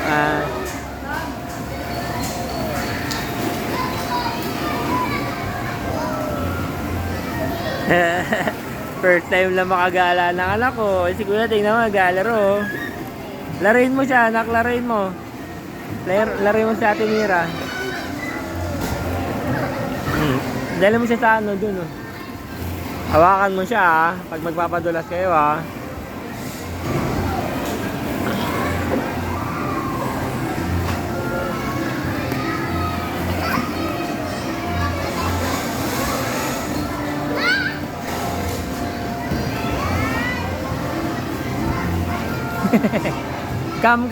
Ah. First time lang makagala ng anak ko. Si Kuya, tingnan mo, naglalaro. Laruin mo siya, anak, laruin mo. Laruin mo si Ate Mira. Dala mo siya sa ano, dun, oh. Hawakan mo siya, ah, pag magpapadulas kayo, ah. Come.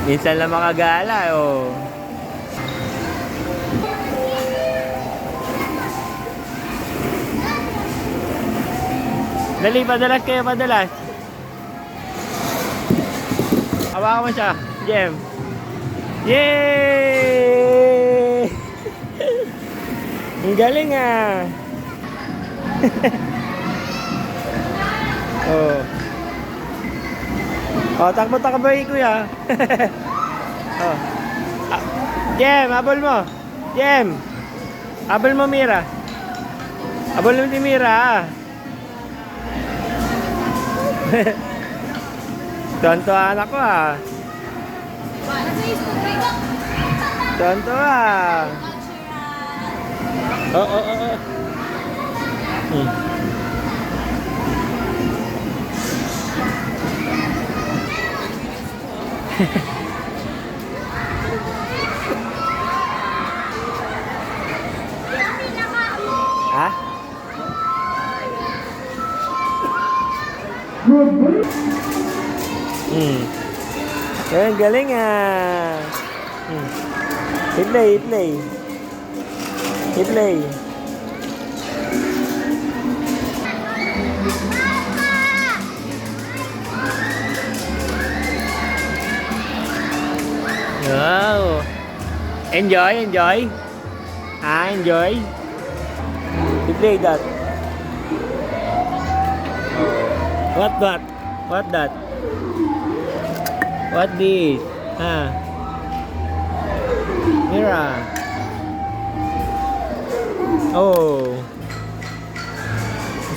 Minsan lang makagala, oh. Dali, padalas kayo, padalas. Hawakan mo siya, Jem. Yay! Ang galing, ah. Oh. Oh, takbo Kuya. Oh. Ah, Jem, habol mo. Jem. Habol mo, Mira. Habol mo si Mira, ah. Tonto anak ko, ah. Tonto, ah. Oh. Ha? Ayan, galing, ah. I-play. Wow. Enjoy. Ah, enjoy. I-play that. What that? What this? Ah. Mira. Oh.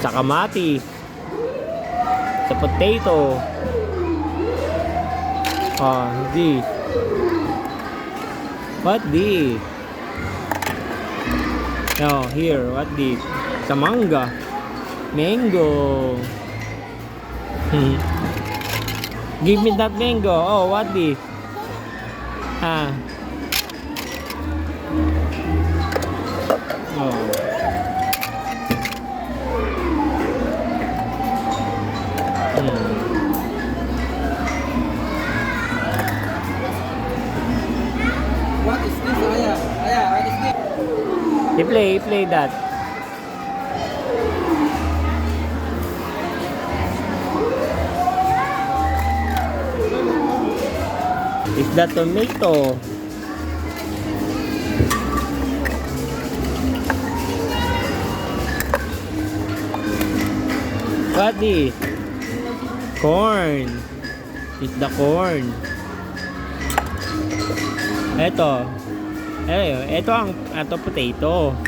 Sa kamatis. Sa potato. Oh, this. What this? Oh, here, what this? Sa manga. Mango. Give me that mango. Oh, what this? Ah. Oh. What is this, Aya? What is this? I-play that. It's the tomato. What is? Corn. It's the corn. Ito ang potato.